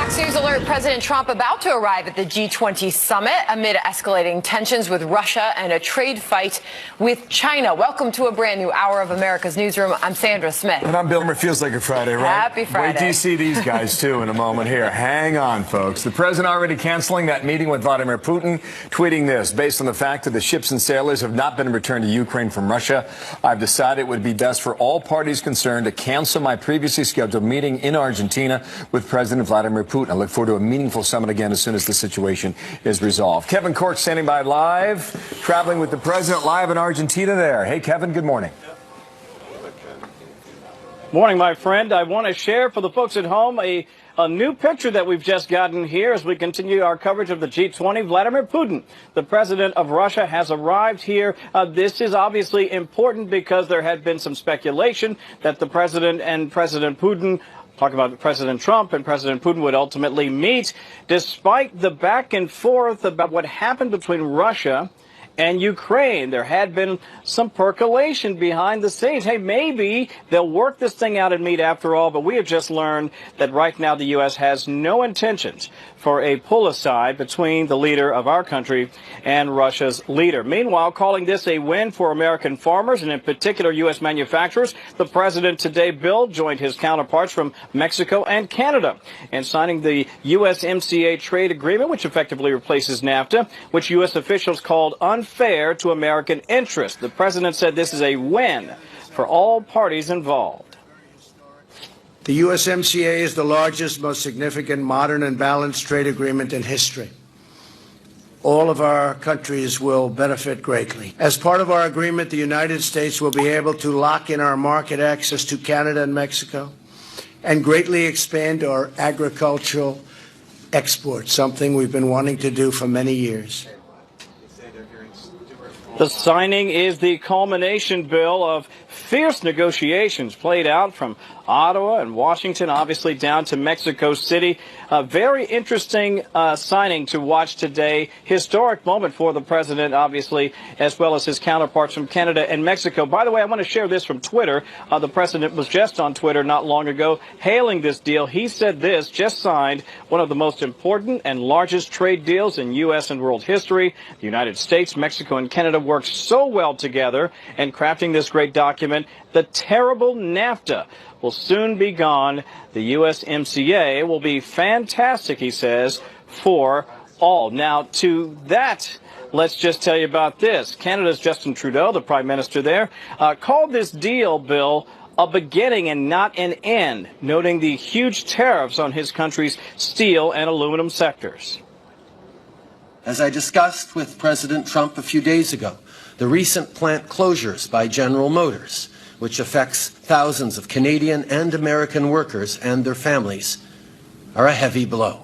Fox News alert: President Trump about to arrive at the G20 summit amid escalating tensions with Russia and a trade fight with China. Welcome to a brand new hour of America's Newsroom. I'm Sandra Smith. And I'm Bill. It feels like a Friday, right? Happy Friday. Wait till you see these guys, too, in a moment here. Hang on, folks. The president already canceling that meeting with Vladimir Putin, tweeting this: based on the fact that the ships and sailors have not been returned to Ukraine from Russia, I've decided it would be best for all parties concerned to cancel my previously scheduled meeting in Argentina with President Vladimir Putin. I look forward to a meaningful summit again as soon as the situation is resolved. Kevin Cork standing by live, traveling with the president live in Argentina there. Hey, Kevin, good morning. Morning, my friend. I want to share for the folks at home a new picture that we've just gotten here as we continue our coverage of the G20. Vladimir Putin, the president of Russia, has arrived here. This is obviously important because there had been some speculation that the president and President Putin, talk about President Trump and President Putin, would ultimately meet, despite the back and forth about what happened between Russia and Ukraine. There had been some percolation behind the scenes. Hey, maybe they'll work this thing out and meet after all, but we have just learned that right now the U.S. has no intentions for a pull-aside between the leader of our country and Russia's leader. Meanwhile, calling this a win for American farmers and in particular U.S. manufacturers, the president today, Bill, joined his counterparts from Mexico and Canada in signing the USMCA trade agreement, which effectively replaces NAFTA, which U.S. officials called unfair to American interests. The president said this is a win for all parties involved. The USMCA is the largest, most significant, modern and balanced trade agreement in history. All of our countries will benefit greatly. As part of our agreement, the United States will be able to lock in our market access to Canada and Mexico and greatly expand our agricultural exports, something we've been wanting to do for many years. The signing is the culmination, Bill, of fierce negotiations played out from Ottawa and Washington, obviously down to Mexico City. A very interesting signing to watch today. Historic moment for the president, obviously, as well as his counterparts from Canada and Mexico. By the way, I want to share this from Twitter. The president was just on Twitter not long ago hailing this deal. He said this: just signed one of the most important and largest trade deals in U.S. and world history. The United States, Mexico, and Canada worked so well together in crafting this great document. The terrible NAFTA will soon be gone. The USMCA will be fantastic, he says, for all. Now, to that, let's just tell you about this. Canada's Justin Trudeau, the prime minister there, called this deal, Bill, a beginning and not an end, noting the huge tariffs on his country's steel and aluminum sectors. As I discussed with President Trump a few days ago, the recent plant closures by General Motors, which affects thousands of Canadian and American workers and their families, are a heavy blow.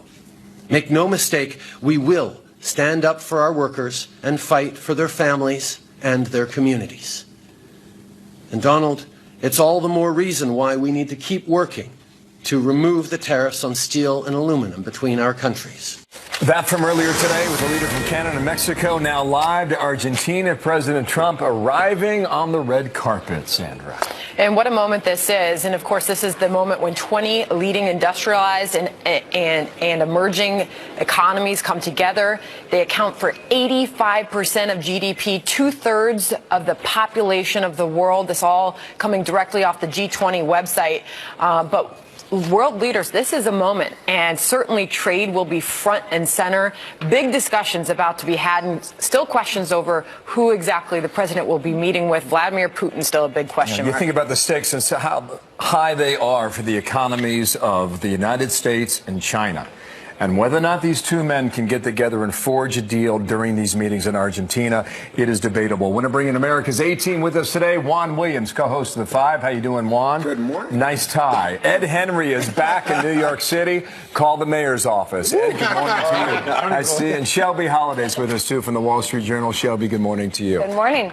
Make no mistake, we will stand up for our workers and fight for their families and their communities. And Donald, it's all the more reason why we need to keep working to remove the tariffs on steel and aluminum between our countries. That from earlier today with the leader from Canada and Mexico, now live to Argentina. President Trump arriving on the red carpet, Sandra. And what a moment this is. And of course, this is the moment when 20 leading industrialized and emerging economies come together. They account for 85% of GDP, 2/3 of the population of the world. This all coming directly off the G20 website. But world leaders, this is a moment, and certainly trade will be front and center. Big discussions about to be had, and still questions over who exactly the president will be meeting with. Vladimir Putin still a big question mark. You think about the stakes and how high they are for the economies of the United States and China, and whether or not these two men can get together and forge a deal during these meetings in Argentina, it is debatable. Want to bring in America's A-Team with us today. Juan Williams, co-host of The Five. How you doing, Juan? Good morning. Nice tie. Ed Henry is back in New York City. Call the mayor's office. Ed, good morning to you. I see. And Shelby Holiday's with us, too, from the Wall Street Journal. Shelby, good morning to you. Good morning.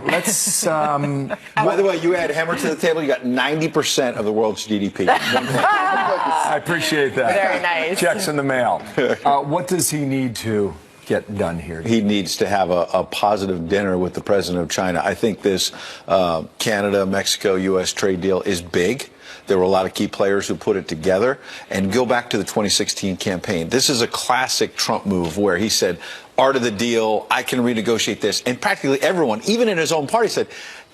Let's... By the way, you add Hammer to the table, you got 90% of the world's GDP. I appreciate that. Very nice. Checks in the mail. What does he need to get done here? He needs to have a positive dinner with the president of China. I think this Canada, Mexico, U.S. trade deal is big. There were a lot of key players who put it together. And go back to the 2016 campaign. This is a classic Trump move where he said, art of the deal, I can renegotiate this. And practically everyone, even in his own party, said,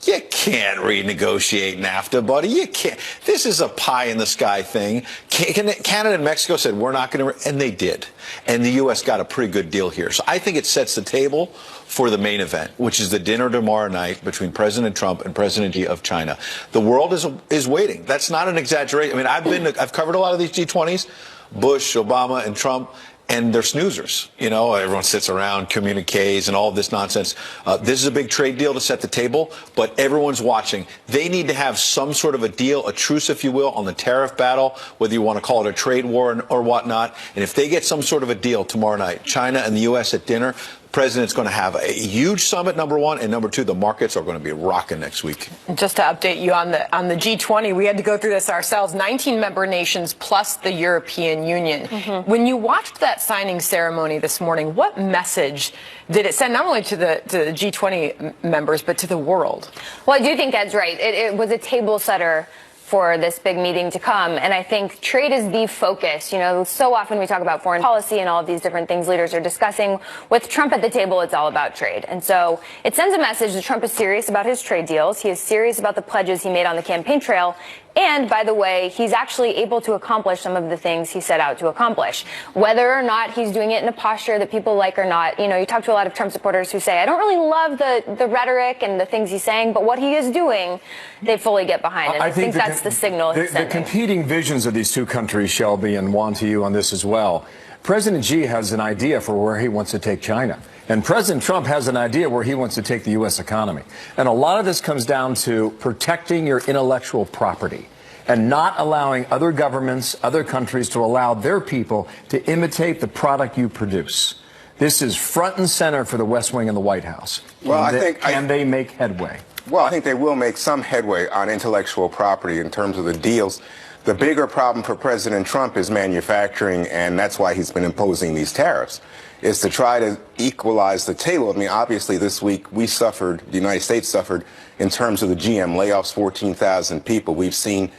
you can't renegotiate NAFTA, buddy. You can't. This is a pie-in-the-sky thing. Canada and Mexico said, we're not going to, and they did. And the U.S. got a pretty good deal here. So I think it sets the table for the main event, which is the dinner tomorrow night between President Trump and President Xi of China. The world is waiting. That's not an exaggeration. I mean, I've covered a lot of these G20s, Bush, Obama, and Trump. And they're snoozers. You know, everyone sits around, communiques and all of this nonsense. This is a big trade deal to set the table, but everyone's watching. They need to have some sort of a deal, a truce, if you will, on the tariff battle, whether you want to call it a trade war or whatnot. And if they get some sort of a deal tomorrow night, China and the U.S. at dinner, the president's going to have a huge summit, number one, and number two, the markets are going to be rocking next week. Just to update you on the G20, we had to go through this ourselves. 19 member nations plus the European Union. When you watched that signing ceremony this morning, what message did it send not only to the G20 members but to the world? Well, I do think Ed's right. It was a table setter for this big meeting to come. And I think trade is the focus. You know, so often we talk about foreign policy and all of these different things leaders are discussing. With Trump at the table, it's all about trade. And so it sends a message that Trump is serious about his trade deals. He is serious about the pledges he made on the campaign trail. And, by the way, he's actually able to accomplish some of the things he set out to accomplish. Whether or not he's doing it in a posture that people like or not, you know, you talk to a lot of Trump supporters who say, I don't really love the rhetoric and the things he's saying, but what he is doing, they fully get behind. And I think that's the signal he's sending. The competing visions of these two countries, Shelby, and Juan, to you on this as well. President Xi has an idea for where he wants to take China. And President Trump has an idea where he wants to take the U.S. economy. And a lot of this comes down to protecting your intellectual property and not allowing other governments, other countries to allow their people to imitate the product you produce. This is front and center for the West Wing and the White House. Well, Can they make headway? Well, I think they will make some headway on intellectual property in terms of the deals. The bigger problem for President Trump is manufacturing, and that's why he's been imposing these tariffs, is to try to equalize the table. I mean, obviously this week the United States suffered in terms of the GM layoffs, 14,000 people. We've seen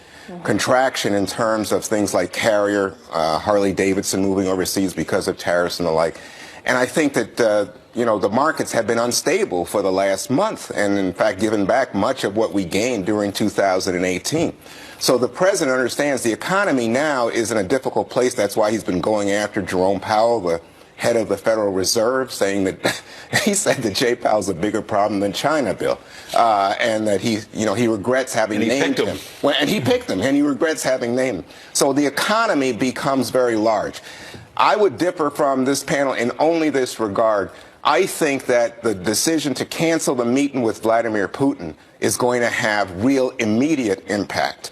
contraction in terms of things like Carrier, Harley-Davidson moving overseas because of tariffs and the like. And I think that, you know, the markets have been unstable for the last month and, in fact, given back much of what we gained during 2018. So the president understands the economy now is in a difficult place. That's why he's been going after Jerome Powell, the head of the Federal Reserve, saying that he said that Jay Powell's a bigger problem than China, Bill, and that he regrets having named him. And he picked him, and he regrets having named him. So the economy becomes very large. I would differ from this panel in only this regard. I think that the decision to cancel the meeting with Vladimir Putin is going to have real immediate impact.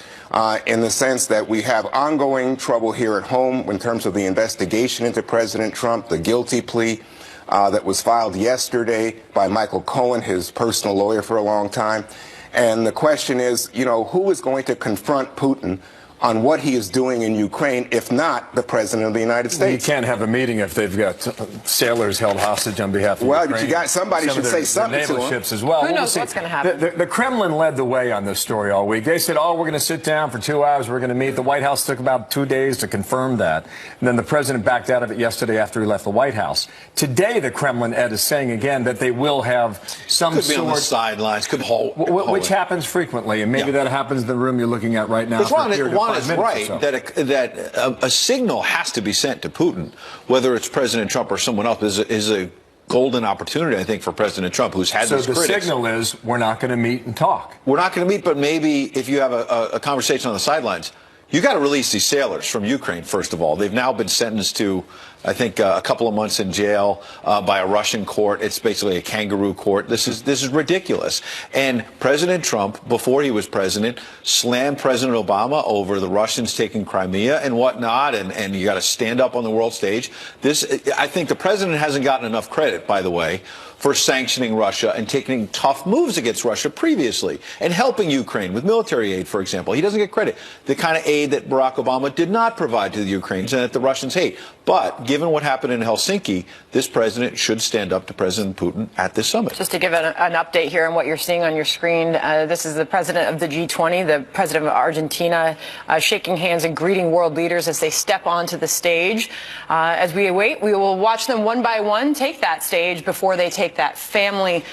In the sense that we have ongoing trouble here at home in terms of the investigation into President Trump, the guilty plea that was filed yesterday by Michael Cohen, his personal lawyer for a long time. And the question is, you know, who is going to confront Putin on what he is doing in Ukraine, if not the President of the United States? You can't have a meeting if they've got sailors held hostage on behalf of Ukraine. Well, you got somebody should say something to them. Ships as well. Who knows what's going to happen? The Kremlin led the way on this story all week. They said, oh, we're going to sit down for 2 hours. We're going to meet. The White House took about 2 days to confirm that. And then the president backed out of it yesterday after he left the White House. Today, the Kremlin, Ed, is saying again that they will have some could sort be on the sidelines, which happens frequently. And maybe that happens in the room you're looking at right now. Juan is right that a signal has to be sent to Putin, whether it's President Trump or someone else, is a golden opportunity, I think, for President Trump, who's had this critics. So the signal is we're not going to meet and talk. We're not going to meet, but maybe if you have a conversation on the sidelines, you got to release these sailors from Ukraine, first of all. They've now been sentenced to, I think, a couple of months in jail by a Russian court. It's basically a kangaroo court. This is ridiculous. And President Trump, before he was president, slammed President Obama over the Russians taking Crimea and whatnot, and you got to stand up on the world stage. I think the president hasn't gotten enough credit, by the way, for sanctioning Russia and taking tough moves against Russia previously and helping Ukraine with military aid, for example. He doesn't get credit. The kind of aid that Barack Obama did not provide to the Ukrainians and that the Russians hate. But given what happened in Helsinki, this president should stand up to President Putin at this summit. Just to give an update here on what you're seeing on your screen, this is the president of the G20, the president of Argentina, shaking hands and greeting world leaders as they step onto the stage. As we await, we will watch them one by one take that stage before they take that family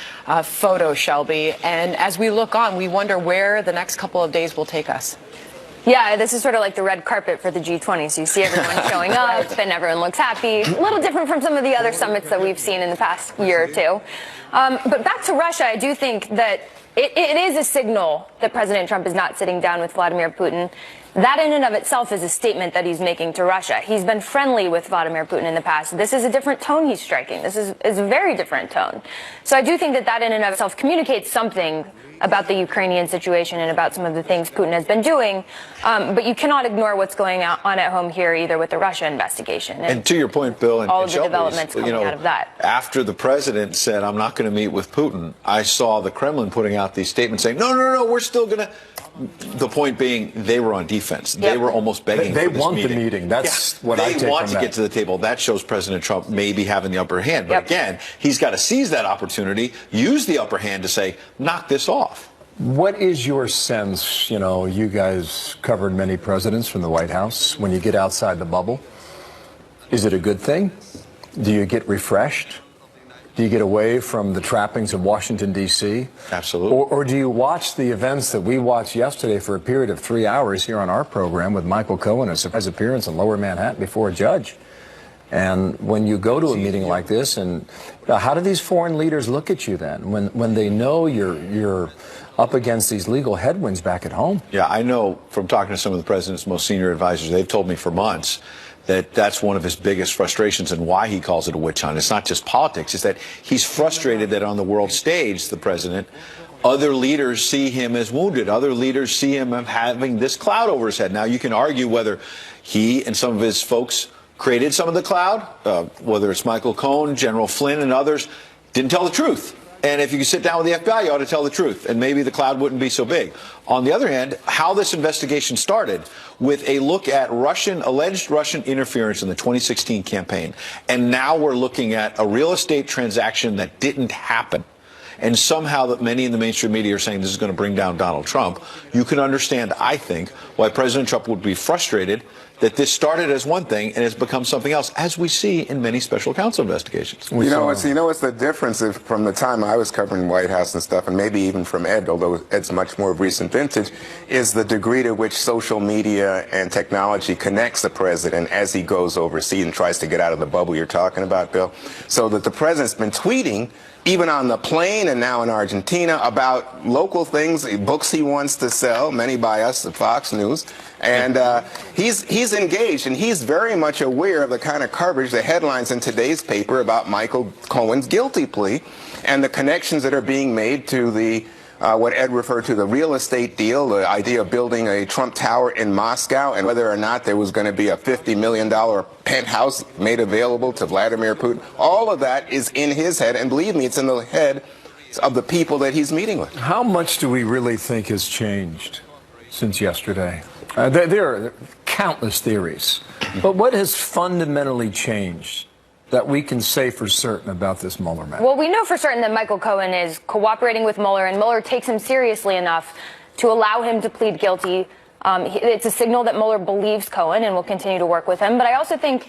photo, Shelby. And as we look on, we wonder where the next couple of days will take us. Yeah, this is sort of like the red carpet for the G20. So you see everyone showing up and everyone looks happy. A little different from some of the other summits that we've seen in the past year or two. But back to Russia, I do think that it is a signal that President Trump is not sitting down with Vladimir Putin. That in and of itself is a statement that he's making to Russia. He's been friendly with Vladimir Putin in the past. This is a different tone he's striking. This is a very different tone. So I do think that in and of itself communicates something about the Ukrainian situation and about some of the things Putin has been doing. But you cannot ignore what's going on at home here either with the Russia investigation. And to your point, Bill, and all of the Shelby's, developments coming out of that. After the president said, I'm not going to meet with Putin, I saw the Kremlin putting out these statements saying, no, we're still going to. The point being, they were on defense. Yep. They were almost begging for this want meeting. The meeting. That's what I take from that. They want to get to the table. That shows President Trump maybe having the upper hand. But again, he's got to seize that opportunity, use the upper hand to say, knock this off. What is your sense, you guys covered many presidents from the White House, when you get outside the bubble? Is it a good thing? Do you get refreshed? Do you get away from the trappings of Washington, D.C.? Absolutely. Or do you watch the events that we watched yesterday for a period of 3 hours here on our program with Michael Cohen, a surprise appearance in Lower Manhattan before a judge? And when you go to a meeting like this, and how do these foreign leaders look at you then when they know you're up against these legal headwinds back at home? Yeah, I know from talking to some of the president's most senior advisors, they've told me for months that that's one of his biggest frustrations and why he calls it a witch hunt. It's not just politics. It's that he's frustrated that on the world stage, the president, other leaders see him as wounded. Other leaders see him as having this cloud over his head. Now, you can argue whether he and some of his folks created some of the cloud, whether it's Michael Cohen, General Flynn, and others, didn't tell the truth. And if you could sit down with the FBI, you ought to tell the truth, and maybe the cloud wouldn't be so big. On the other hand, how this investigation started with a look at alleged Russian interference in the 2016 campaign, and now we're looking at a real estate transaction that didn't happen, and somehow that many in the mainstream media are saying this is going to bring down Donald Trump, you can understand, I think, why President Trump would be frustrated that this started as one thing and has become something else, as we see in many special counsel investigations. You know what's the difference from the time I was covering the White House and stuff, and maybe even from Ed, although Ed's much more of recent vintage, is the degree to which social media and technology connects the president as he goes overseas and tries to get out of the bubble you're talking about, Bill. So that the president's been tweeting, even on the plane and now in Argentina, about local things, books he wants to sell, many by us at Fox News. And he's engaged, and he's very much aware of the kind of coverage, the headlines in today's paper about Michael Cohen's guilty plea and the connections that are being made to the what Ed referred to, the real estate deal, the idea of building a Trump Tower in Moscow, and whether or not there was going to be a $50 million penthouse made available to Vladimir Putin. All of that is in his head, and believe me, it's in the head of the people that he's meeting with. How much do we really think has changed since yesterday? There are countless theories, but what has fundamentally changed that we can say for certain about this Mueller matter? Well, we know for certain that Michael Cohen is cooperating with Mueller, and Mueller takes him seriously enough to allow him to plead guilty. It's a signal that Mueller believes Cohen and will continue to work with him. But I also think,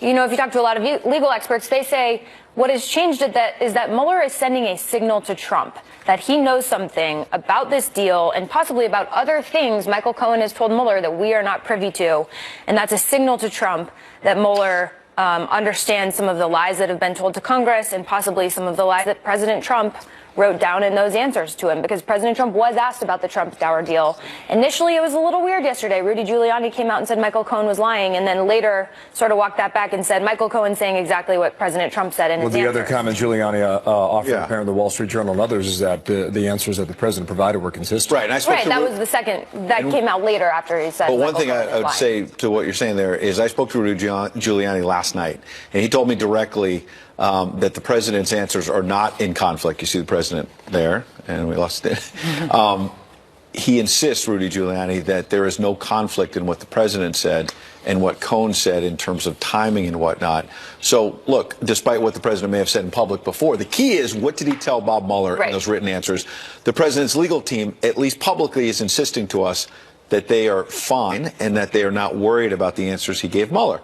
if you talk to a lot of legal experts, they say what has changed is that Mueller is sending a signal to Trump that he knows something about this deal and possibly about other things Michael Cohen has told Mueller that we are not privy to. And that's a signal to Trump that Mueller understands some of the lies that have been told to Congress and possibly some of the lies that President Trump wrote down in those answers to him, because President Trump was asked about the Trump Tower deal. Initially, it was a little weird yesterday. Rudy Giuliani came out and said Michael Cohen was lying, and then later sort of walked that back and said Michael Cohen saying exactly what President Trump said in his answers. Well, the other comment Giuliani offered, apparently the Wall Street Journal and others, is that the answers that the president provided were consistent. Right, and I spoke right, that was the second. That came out later after he said. But one thing I would say to what you're saying there is I spoke to Rudy Giuliani last night, and he told me directly that the president's answers are not in conflict. You see the president there, and we lost it. He insists, Rudy Giuliani, that there is no conflict in what the president said and what Cohen said in terms of timing and whatnot. So, look, despite what the president may have said in public before, the key is, what did he tell Bob Mueller in those written answers? The president's legal team, at least publicly, is insisting to us that they are fine and that they are not worried about the answers he gave Mueller.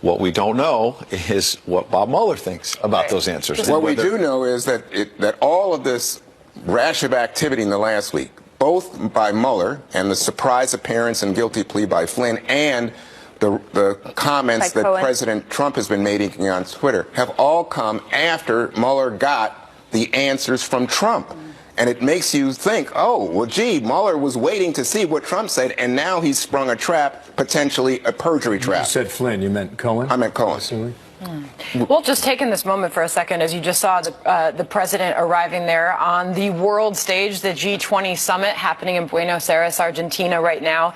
What we don't know is what Bob Mueller thinks about those answers. What we do know is that that all of this rash of activity in the last week, both by Mueller and the surprise appearance and guilty plea by Flynn, and the comments that President Trump has been making on Twitter, have all come after Mueller got the answers from Trump. And it makes you think, oh, well, gee, Mueller was waiting to see what Trump said, and now he's sprung a trap, potentially a perjury trap. You said Flynn. You meant Cohen? I meant Cohen. Well, just taking this moment for a second, as you just saw the president arriving there on the world stage, the G20 summit happening in Buenos Aires, Argentina right now.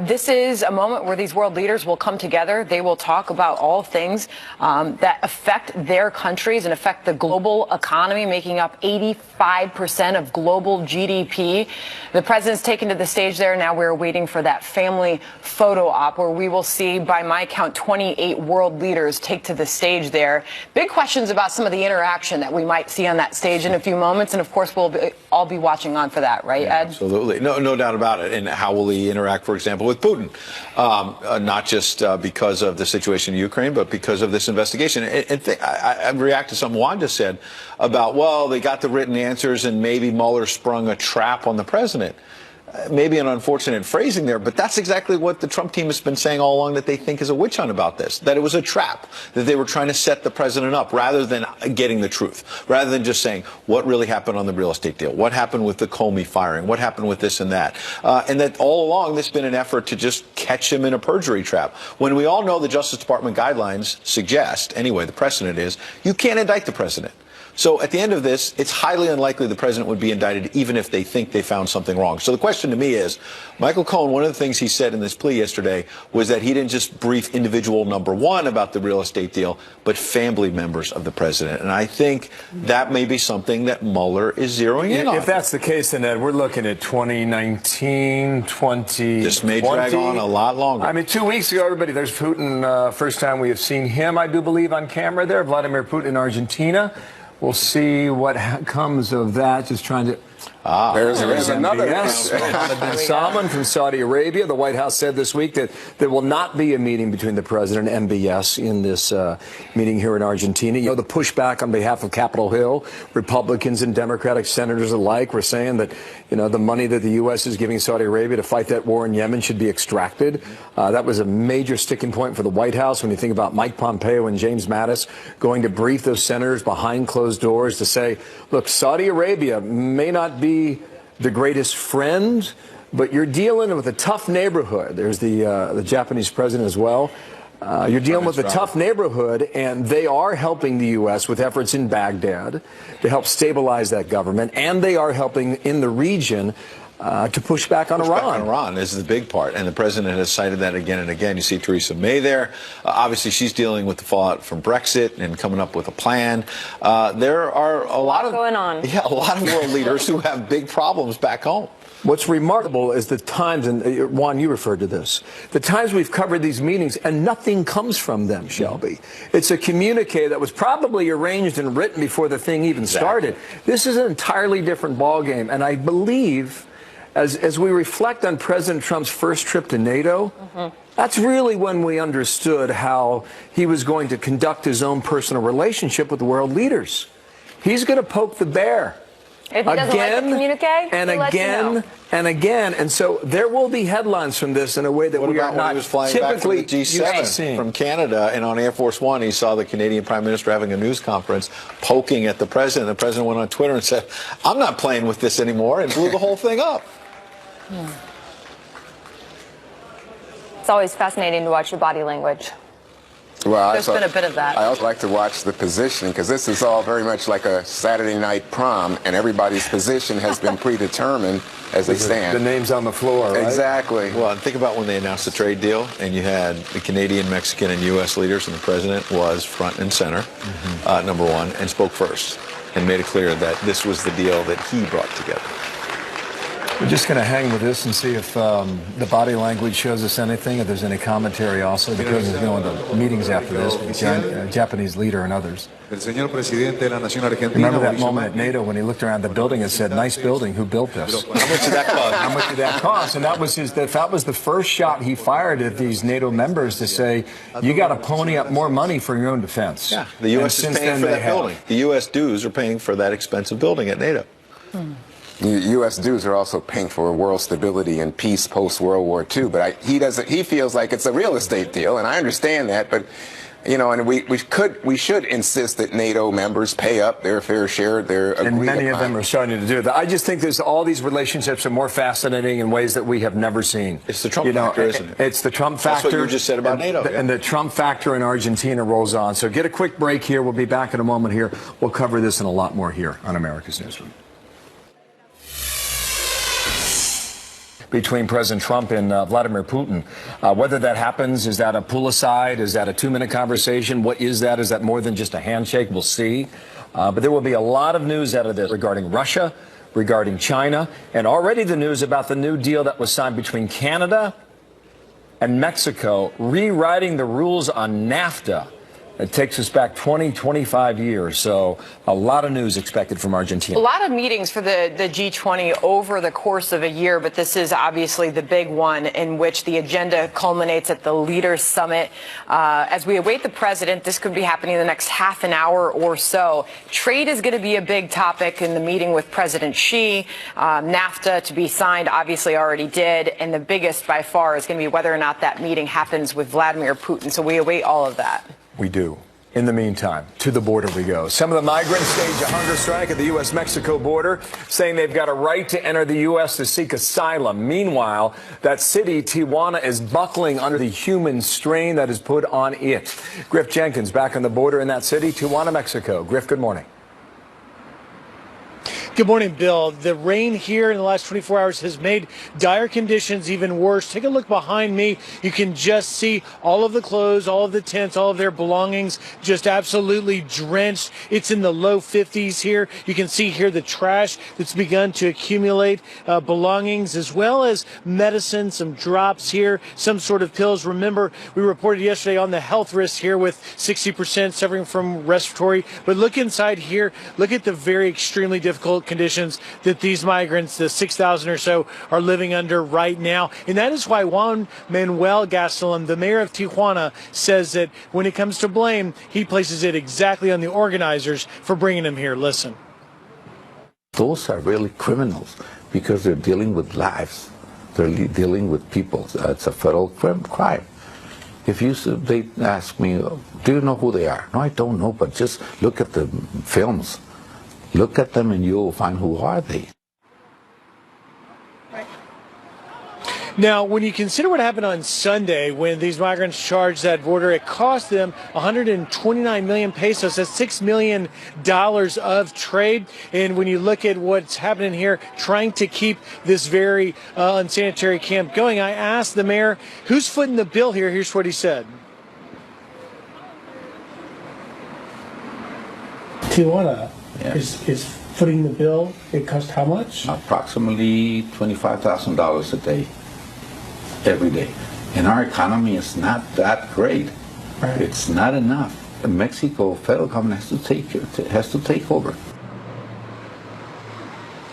This is a moment where these world leaders will come together. They will talk about all things that affect their countries and affect the global economy, making up 85% of global GDP. The president's taken to the stage there. Now we're waiting for that family photo op where we will see, by my count, 28 world leaders take to the stage there. Big questions about some of the interaction that we might see on that stage in a few moments, and of course we'll all be watching on for that, right, Ed? Absolutely, no doubt about it. And how will he interact, for example, with Putin? Not just because of the situation in Ukraine, but because of this investigation. I react to something Juan just said about, well, they got the written answers and maybe Mueller sprung a trap on the president. Maybe an unfortunate phrasing there, but that's exactly what the Trump team has been saying all along, that they think is a witch hunt about this, that it was a trap, that they were trying to set the president up rather than getting the truth, rather than just saying what really happened on the real estate deal, what happened with the Comey firing, what happened with this and that. And that all along there's been an effort to just catch him in a perjury trap. When we all know the Justice Department guidelines suggest, anyway, the precedent is, you can't indict the president. So at the end of this, it's highly unlikely the president would be indicted even if they think they found something wrong. So the question to me is, Michael Cohen, one of the things he said in this plea yesterday was that he didn't just brief individual number one about the real estate deal, but family members of the president. And I think that may be something that Mueller is zeroing in on. If that's the case, then, Ed, we're looking at 2019, 2020. This may drag on a lot longer. I mean, 2 weeks ago, everybody, there's Putin. First time we have seen him, I do believe, on camera there. Vladimir Putin in Argentina. We'll see what comes of that. Just trying to... There's another. Yes, Mohammed bin Salman from Saudi Arabia. The White House said this week that there will not be a meeting between the president and MBS in this meeting here in Argentina. You know, the pushback on behalf of Capitol Hill, Republicans and Democratic senators alike were saying that, you know, the money that the U.S. is giving Saudi Arabia to fight that war in Yemen should be extracted. That was a major sticking point for the White House when you think about Mike Pompeo and James Mattis going to brief those senators behind closed doors to say, look, Saudi Arabia may not be the greatest friend, but you're dealing with a tough neighborhood. There's the Japanese president as well. You're dealing with a tough neighborhood, and they are helping the U.S. with efforts in Baghdad to help stabilize that government, and they are helping in the region to push back on Iran. Iran is the big part, and the president has cited that again and again. You see Theresa May there. Obviously, she's dealing with the fallout from Brexit and coming up with a plan. There are a lot of going on. Yeah, a lot of world leaders who have big problems back home. What's remarkable is the times, and Juan, you referred to this, the times we've covered these meetings and nothing comes from them, Shelby. It's a communique that was probably arranged and written before the thing even started. This is an entirely different ballgame, and I believe, as we reflect on President Trump's first trip to NATO, that's really when we understood how he was going to conduct his own personal relationship with the world leaders. He's going to poke the bear. If he doesn't like the communique, and again, and again, and so there will be headlines from this in a way that we are not he was flying typically back from the G7 from Canada, and on Air Force One, he saw the Canadian Prime Minister having a news conference, poking at the president. The president went on Twitter and said, "I'm not playing with this anymore," and blew the whole thing up. It's always fascinating to watch your body language. Well, There's been a bit of that. I also like to watch the positioning, because this is all very much like a Saturday night prom, and everybody's position has been predetermined as they stand. The name's on the floor, right? Exactly. Well, and think about when they announced the trade deal, and you had the Canadian, Mexican, and U.S. leaders, and the president was front and center, number one, and spoke first, and made it clear that this was the deal that he brought together. We're just going to hang with this and see if the body language shows us anything, if there's any commentary also. The president's going to meetings after this with the Japanese leader and others. Remember that moment at NATO when he looked around the building and said, "Nice building, who built this?" How much did that cost? How much did that cost? And that was the first shot he fired at these NATO members to say, you got to pony up more money for your own defense. Yeah, the U.S. is paying for that building. The U.S. dues are paying for that expensive building at NATO. U.S. dues are also paying for world stability and peace post-World War II, but he feels like it's a real estate deal, and I understand that, but you know, and we should insist that NATO members pay up their fair share. And many of them are starting to do that. I just think all these relationships are more fascinating in ways that we have never seen. It's the Trump factor, isn't it? It's the Trump factor. That's what you just said about NATO. And the Trump factor in Argentina rolls on. So get a quick break here. We'll be back in a moment here. We'll cover this and a lot more here on America's Newsroom. Between President Trump and Vladimir Putin. Whether that happens, is that a pull aside? Is that a 2-minute conversation? What is that? Is that more than just a handshake? We'll see. But there will be a lot of news out of this regarding Russia, regarding China, and already the news about the new deal that was signed between Canada and Mexico, rewriting the rules on NAFTA. It takes us back 20, 25 years. So a lot of news expected from Argentina. A lot of meetings for the G20 over the course of a year, but this is obviously the big one in which the agenda culminates at the Leaders Summit. As we await the president, this could be happening in the next half an hour or so. Trade is going to be a big topic in the meeting with President Xi. NAFTA to be signed obviously already did. And the biggest by far is going to be whether or not that meeting happens with Vladimir Putin. So we await all of that. We do. In the meantime, to the border we go. Some of the migrants stage a hunger strike at the U.S.-Mexico border, saying they've got a right to enter the U.S. to seek asylum. Meanwhile, that city, Tijuana, is buckling under the human strain that is put on it. Griff Jenkins back on the border in that city, Tijuana, Mexico. Griff, good morning. Good morning, Bill. The rain here in the last 24 hours has made dire conditions even worse. Take a look behind me. You can just see all of the clothes, all of the tents, all of their belongings just absolutely drenched. It's in the low 50s here. You can see here the trash that's begun to accumulate, belongings as well as medicine, some drops here, some sort of pills. Remember, we reported yesterday on the health risks here with 60% suffering from respiratory. But look inside here. Look at the very extremely difficult conditions that these migrants, the 6,000 or so, are living under right now. And that is why Juan Manuel Gastelum, the mayor of Tijuana, says that when it comes to blame, he places it exactly on the organizers for bringing them here. Listen. Those are really criminals because they're dealing with lives. They're dealing with people. It's a federal crime. If they ask me, do you know who they are? No, I don't know, but just look at the films. Look at them and you'll find who are they. Now, when you consider what happened on Sunday when these migrants charged that border, it cost them 129 million pesos. That's $6 million of trade. And when you look at what's happening here, trying to keep this very unsanitary camp going, I asked the mayor, who's footing the bill here? Here's what he said. Tijuana is footing the bill. It costs how much? Approximately $25,000 a day, every day. And our economy is not that great. Right. It's not enough. Mexico federal government has to take over.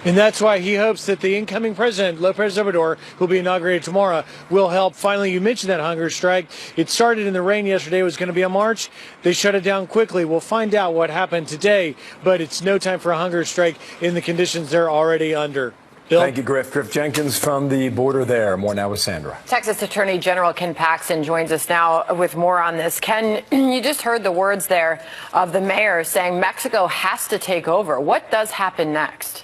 And that's why he hopes that the incoming president, López Obrador, who will be inaugurated tomorrow, will help. Finally, you mentioned that hunger strike. It started in the rain yesterday. It was going to be a march. They shut it down quickly. We'll find out what happened today, but it's no time for a hunger strike in the conditions they're already under. Bill? Thank you, Griff. Griff Jenkins from the border there. More now with Sandra. Texas Attorney General Ken Paxton joins us now with more on this. Ken, you just heard the words there of the mayor saying Mexico has to take over. What does happen next?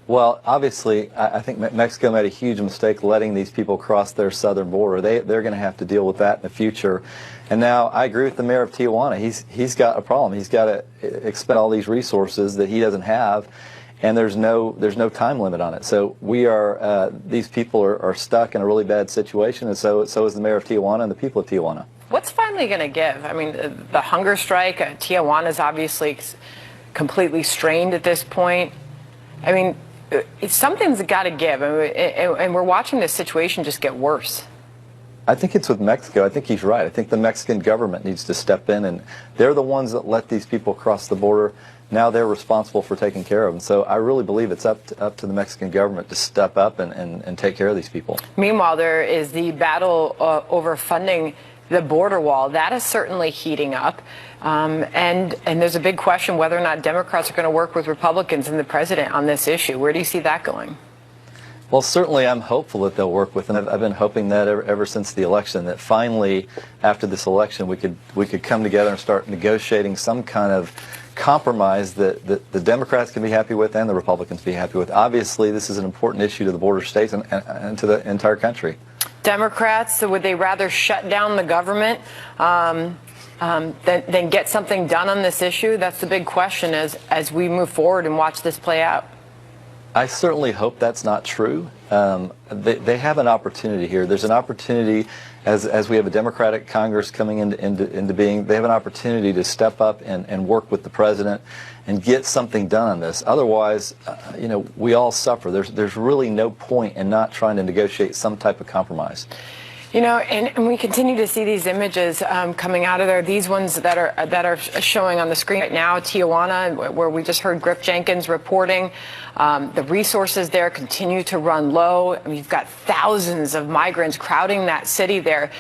Well, obviously, I think Mexico made a huge mistake letting these people cross their southern border. They're going to have to deal with that in the future. And now I agree with the mayor of Tijuana. He's got a problem. He's got to expend all these resources that he doesn't have, and there's no time limit on it. So these people are stuck in a really bad situation, and so is the mayor of Tijuana and the people of Tijuana. What's finally going to give? I mean, the hunger strike, Tijuana is obviously completely strained at this point. I mean, something's got to give, and we're watching this situation just get worse. I think it's with Mexico. I think he's right. I think the Mexican government needs to step in, and they're the ones that let these people cross the border. Now they're responsible for taking care of them. So I really believe it's up to the Mexican government to step up and take care of these people. Meanwhile, there is the battle over funding the border wall. That is certainly heating up. And there's a big question whether or not Democrats are going to work with Republicans and the president on this issue. Where do you see that going? Well, certainly I'm hopeful that they'll work with them. I've been hoping that ever since the election, that finally after this election we could come together and start negotiating some kind of compromise that the Democrats can be happy with and the Republicans be happy with. Obviously, this is an important issue to the border states and to the entire country. Democrats, would they rather shut down the government than get something done on this issue? That's the big question as we move forward and watch this play out. I certainly hope that's not true. They have an opportunity here. There's an opportunity, as we have a Democratic Congress coming into being, they have an opportunity to step up and work with the president and get something done on this. Otherwise, we all suffer. There's really no point in not trying to negotiate some type of compromise. And we continue to see these images coming out of there. These ones that are showing on the screen right now, Tijuana, where we just heard Griff Jenkins reporting. The resources there continue to run low. I mean, you've got thousands of migrants crowding that city there.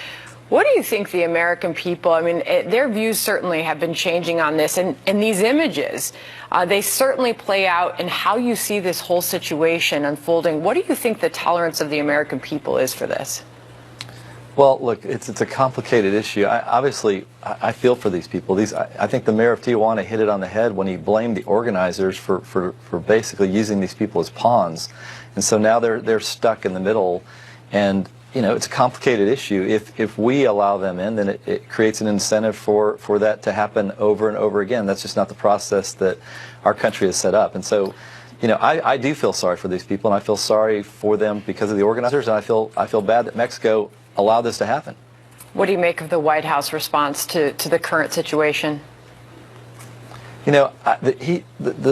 What do you think the American people, I mean, their views certainly have been changing on this. And these images, they certainly play out in how you see this whole situation unfolding. What do you think the tolerance of the American people is for this? Well, look, it's a complicated issue. Obviously, I feel for these people. I think the mayor of Tijuana hit it on the head when he blamed the organizers for basically using these people as pawns. And so now they're stuck in the middle. And, it's a complicated issue. If we allow them in, then it creates an incentive for that to happen over and over again. That's just not the process that our country has set up. And so, I do feel sorry for these people, and I feel sorry for them because of the organizers, and I feel bad that Mexico allow this to happen. What do you make of the White House response to the current situation? The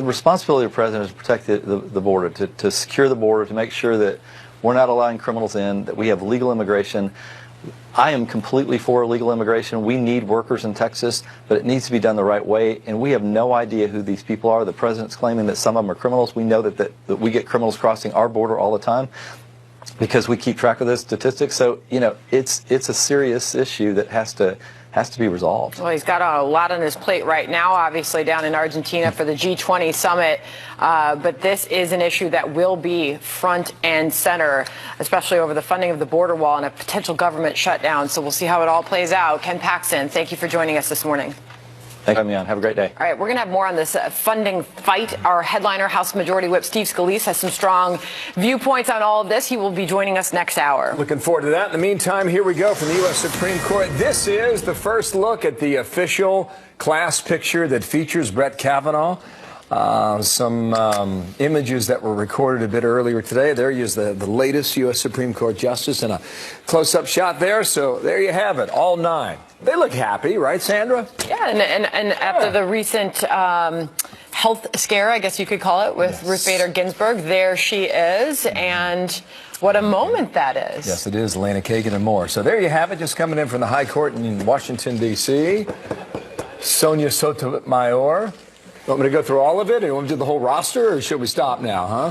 responsibility of the president is to protect the border, to secure the border, to make sure that we're not allowing criminals in, that we have legal immigration. I am completely for legal immigration. We need workers in Texas, but it needs to be done the right way, and we have no idea who these people are. The president's claiming that some of them are criminals. We know that we get criminals crossing our border all the time, because we keep track of those statistics. So, it's a serious issue that has to be resolved. Well, he's got a lot on his plate right now, obviously, down in Argentina for the G20 summit. But this is an issue that will be front and center, especially over the funding of the border wall and a potential government shutdown. So we'll see how it all plays out. Ken Paxton, thank you for joining us this morning. Thanks for having me on. Have a great day. All right, we're going to have more on this funding fight. Our headliner, House Majority Whip Steve Scalise, has some strong viewpoints on all of this. He will be joining us next hour. Looking forward to that. In the meantime, here we go from the U.S. Supreme Court. This is the first look at the official class picture that features Brett Kavanaugh. Some images that were recorded a bit earlier today. There he is, the latest U.S. Supreme Court justice, and a close-up shot there. So there you have it, all 9. They look happy, right, Sandra? Yeah, and after the recent health scare, I guess you could call it, with Ruth Bader Ginsburg, there she is, and what a moment that is. Yes, it is, Elena Kagan and more. So there you have it, just coming in from the High Court in Washington, D.C. Sonia Sotomayor. Want me to go through all of it? Or you want me to do the whole roster, or should we stop now, huh?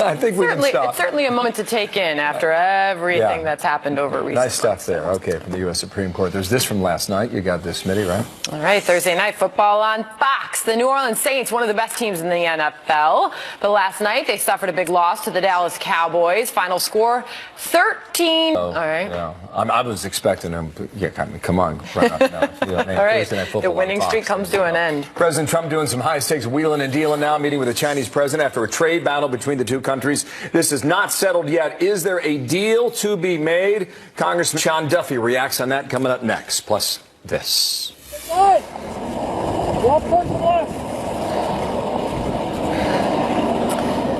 I think we can stop. It's certainly a moment to take in after everything that's happened over recently. Nice stuff there. Okay, from the U.S. Supreme Court. There's this from last night. You got this, Smitty, right? All right, Thursday night football on Fox. The New Orleans Saints, one of the best teams in the NFL. But last night, they suffered a big loss to the Dallas Cowboys. Final score, 13. All right. Yeah. I was expecting them. Yeah, come on. All right. The winning streak comes to an end. President Trump doing some high-stakes wheeling and dealing now, meeting with the Chinese president after a trade battle between the the two countries. This is not settled yet. Is there a deal to be made? Congressman Sean Duffy reacts on that coming up next. Plus this.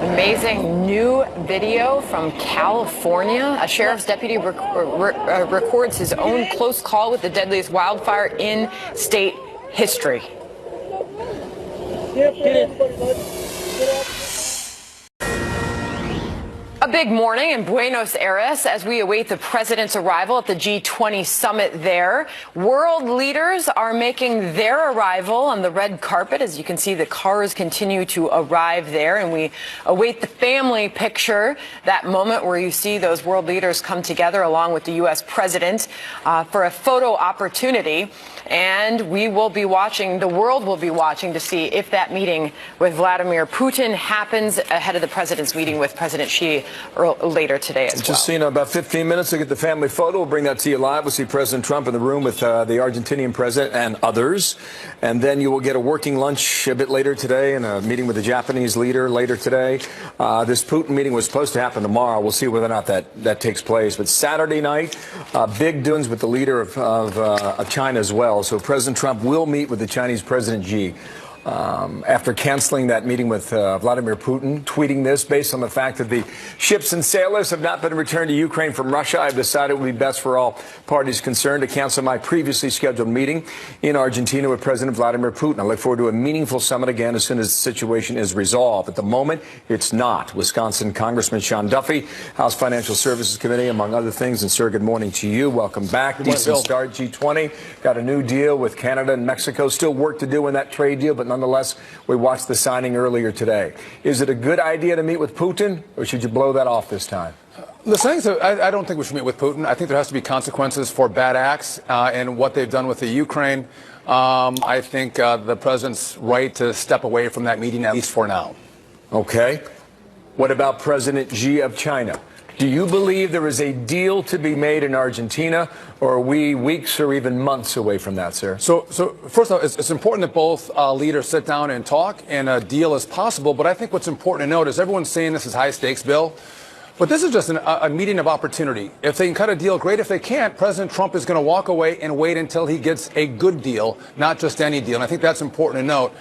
Amazing new video from California. A sheriff's deputy records his own close call with the deadliest wildfire in state history. A big morning in Buenos Aires as we await the president's arrival at the G20 summit there. World leaders are making their arrival on the red carpet. As you can see, the cars continue to arrive there, and we await the family picture, that moment where you see those world leaders come together along with the U.S. president for a photo opportunity. And we will be watching, the world will be watching to see if that meeting with Vladimir Putin happens ahead of the president's meeting with President Xi later today as well. Just seen about 15 minutes to get the family photo. We'll bring that to you live. We'll see President Trump in the room with the Argentinian president and others. And then you will get a working lunch a bit later today and a meeting with the Japanese leader later today. This Putin meeting was supposed to happen tomorrow. We'll see whether or not that takes place. But Saturday night, big doings with the leader of China as well. So President Trump will meet with the Chinese President Xi. After canceling that meeting with Vladimir Putin, tweeting this, based on the fact that the ships and sailors have not been returned to Ukraine from Russia, I've decided it would be best for all parties concerned to cancel my previously scheduled meeting in Argentina with President Vladimir Putin. I look forward to a meaningful summit again as soon as the situation is resolved. At the moment, it's not. Wisconsin Congressman Sean Duffy, House Financial Services Committee, among other things. And, sir, good morning to you. Welcome back. Decent start, G20. Got a new deal with Canada and Mexico. Still work to do in that trade deal, but nonetheless, we watched the signing earlier today. Is it a good idea to meet with Putin, or should you blow that off this time? Listen, I don't think we should meet with Putin. I think there has to be consequences for bad acts and what they've done with the Ukraine. I think the president's right to step away from that meeting, at least for now. Okay. What about President Xi of China? Do you believe there is a deal to be made in Argentina, or are we weeks or even months away from that, sir? So first of all, it's important that both leaders sit down and talk, and a deal is possible. But I think what's important to note is everyone's saying this is high stakes, Bill. But this is just a meeting of opportunity. If they can cut a deal, great. If they can't, President Trump is going to walk away and wait until he gets a good deal, not just any deal. And I think that's important to note.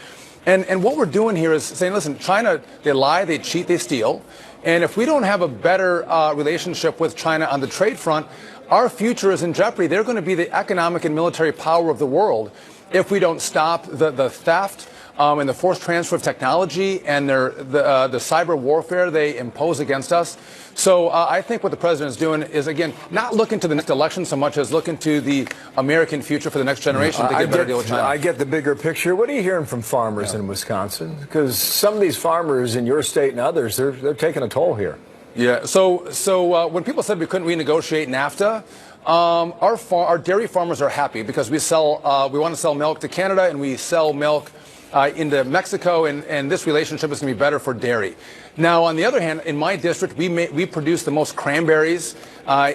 And what we're doing here is saying, listen, China, they lie, they cheat, they steal. And if we don't have a better relationship with China on the trade front, our future is in jeopardy. They're going to be the economic and military power of the world if we don't stop the theft and the forced transfer of technology and the cyber warfare they impose against us. So I think what the president is doing is, again, not looking to the next election so much as looking to the American future for the next generation to get a better deal with China. I get the bigger picture. What are you hearing from farmers in Wisconsin? Because some of these farmers in your state and others, they're taking a toll here. Yeah. So when people said we couldn't renegotiate NAFTA, our dairy farmers are happy because we want to sell milk to Canada and we sell milk into Mexico, and this relationship is going to be better for dairy. Now, on the other hand, in my district, we produce the most cranberries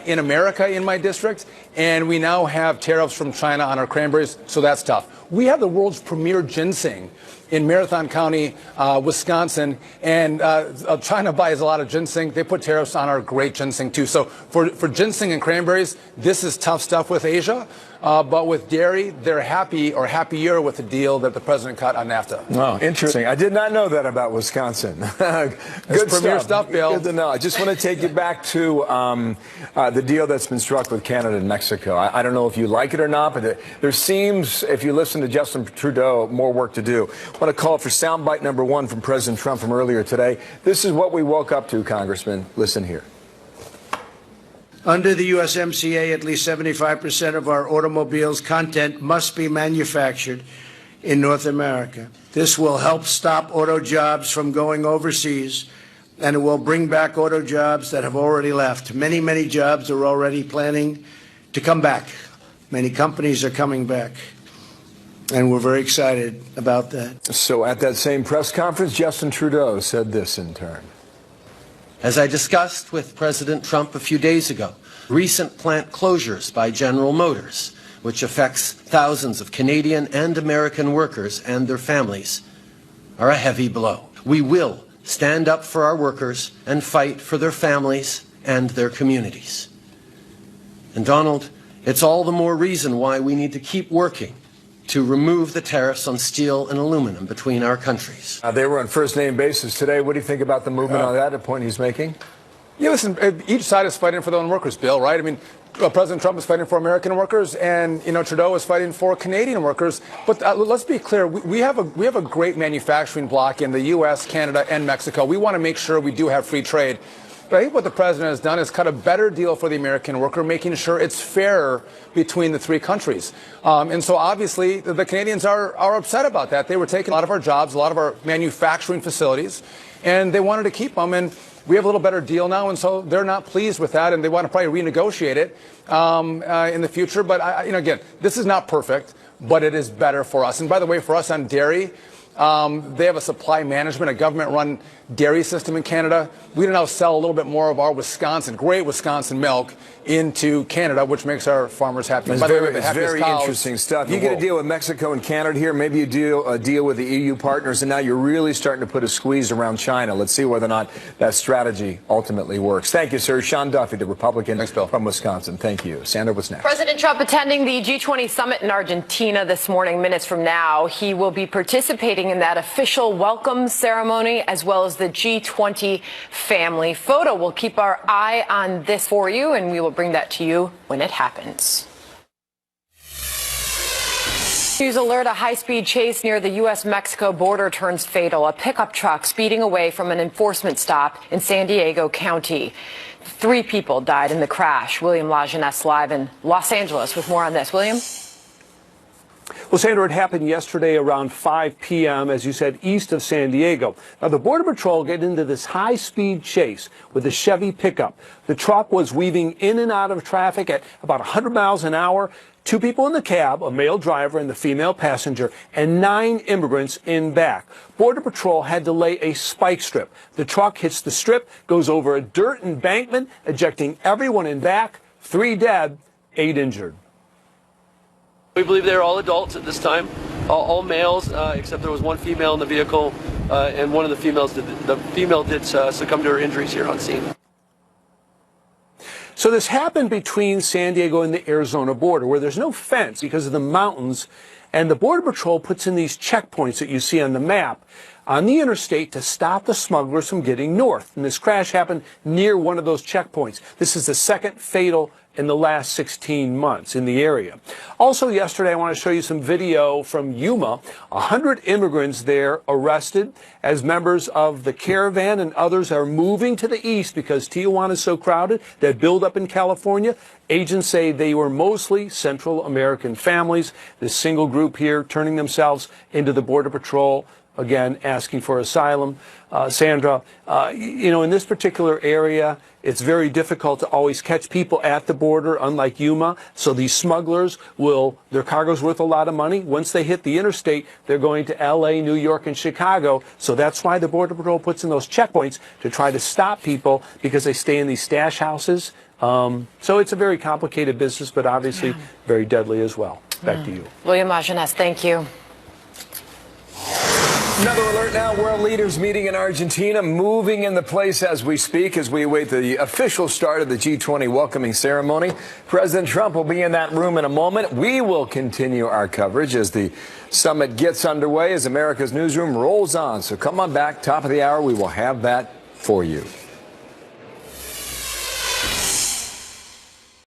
in America in my district, and we now have tariffs from China on our cranberries, so that's tough. We have the world's premier ginseng in Marathon County, Wisconsin, and China buys a lot of ginseng. They put tariffs on our great ginseng, too. So for ginseng and cranberries, this is tough stuff with Asia. But with dairy, they're happy or happier with the deal that the president cut on NAFTA. Oh, interesting. I did not know that about Wisconsin. Good premier stuff, Bill. Good to know. I just want to take you back to the deal that's been struck with Canada and Mexico. I don't know if you like it or not, but there seems, if you listen to Justin Trudeau, more work to do. I want to call for soundbite number one from President Trump from earlier today. This is what we woke up to, Congressman. Listen here. Under the USMCA, at least 75% of our automobiles' content must be manufactured in North America. This will help stop auto jobs from going overseas, and it will bring back auto jobs that have already left. Many, many jobs are already planning to come back. Many companies are coming back, and we're very excited about that. So at that same press conference, Justin Trudeau said this in turn. As I discussed with President Trump a few days ago, recent plant closures by General Motors, which affects thousands of Canadian and American workers and their families, are a heavy blow. We will stand up for our workers, and fight for their families and their communities. And Donald, it's all the more reason why we need to keep working to remove the tariffs on steel and aluminum between our countries. They were on first-name basis today. What do you think about the movement on that, the point he's making? Yeah, listen, each side is fighting for their own workers, Bill, right? I mean, President Trump is fighting for American workers, and, Trudeau is fighting for Canadian workers. But let's be clear, we have a great manufacturing bloc in the U.S., Canada, and Mexico. We want to make sure we do have free trade. But I think what the president has done is cut a better deal for the American worker, making sure it's fairer between the three countries. And so obviously the Canadians are upset about that. They were taking a lot of our jobs, a lot of our manufacturing facilities, and they wanted to keep them. And we have a little better deal now, and so they're not pleased with that, and they want to probably renegotiate it in the future. But again, this is not perfect, but it is better for us. And by the way, for us on dairy, they have a supply management, a government-run dairy system in Canada. We now sell a little bit more of our great Wisconsin milk into Canada, which makes our farmers happy. It's By the way, it's very interesting stuff. You get a deal with Mexico and Canada here. Maybe you deal with the EU partners, and now you're really starting to put a squeeze around China. Let's see whether or not that strategy ultimately works. Thank you, sir. Sean Duffy, the Republican from Wisconsin. Thank you. Sandra, what's next? President Trump attending the G20 summit in Argentina this morning, minutes from now. He will be participating in that official welcome ceremony as well as the G20 family photo. We'll keep our eye on this for you, and we will bring that to you when it happens. News alert, a high-speed chase near the U.S.-Mexico border turns fatal. A pickup truck speeding away from an enforcement stop in San Diego County. 3 people died in the crash. William Lajeunesse live in Los Angeles with more on this. William? Well, Sandra, it happened yesterday around 5 p.m., as you said, east of San Diego. Now, the Border Patrol get into this high-speed chase with a Chevy pickup. The truck was weaving in and out of traffic at about 100 miles an hour. 2 people in the cab, a male driver and the female passenger, and 9 immigrants in back. Border Patrol had to lay a spike strip. The truck hits the strip, goes over a dirt embankment, ejecting everyone in back. 3 dead, 8 injured. We believe they're all adults at this time, all males, except there was 1 female in the vehicle, and one of the females did succumb to her injuries here on scene. So this happened between San Diego and the Arizona border, where there's no fence because of the mountains, and the Border Patrol puts in these checkpoints that you see on the map on the interstate to stop the smugglers from getting north. And this crash happened near one of those checkpoints. This is the second fatal in the last 16 months in the area. Also yesterday, I want to show you some video from Yuma. 100 immigrants there arrested as members of the caravan, and others are moving to the east because Tijuana is so crowded. They build up in California. Agents say they were mostly Central American families. This single group here turning themselves into the Border Patrol, again, asking for asylum. Sandra, in this particular area, it's very difficult to always catch people at the border, unlike Yuma. So these smugglers their cargo's worth a lot of money. Once they hit the interstate, they're going to L.A., New York, and Chicago. So that's why the Border Patrol puts in those checkpoints to try to stop people because they stay in these stash houses. So it's a very complicated business, but obviously very deadly as well. Back to you. William Lajeunesse, thank you. Another alert now. World leaders meeting in Argentina, moving in the place as we speak, as we await the official start of the G20 welcoming ceremony. President Trump will be in that room in a moment. We will continue our coverage as the summit gets underway, as America's Newsroom rolls on. So come on back, top of the hour, we will have that for you.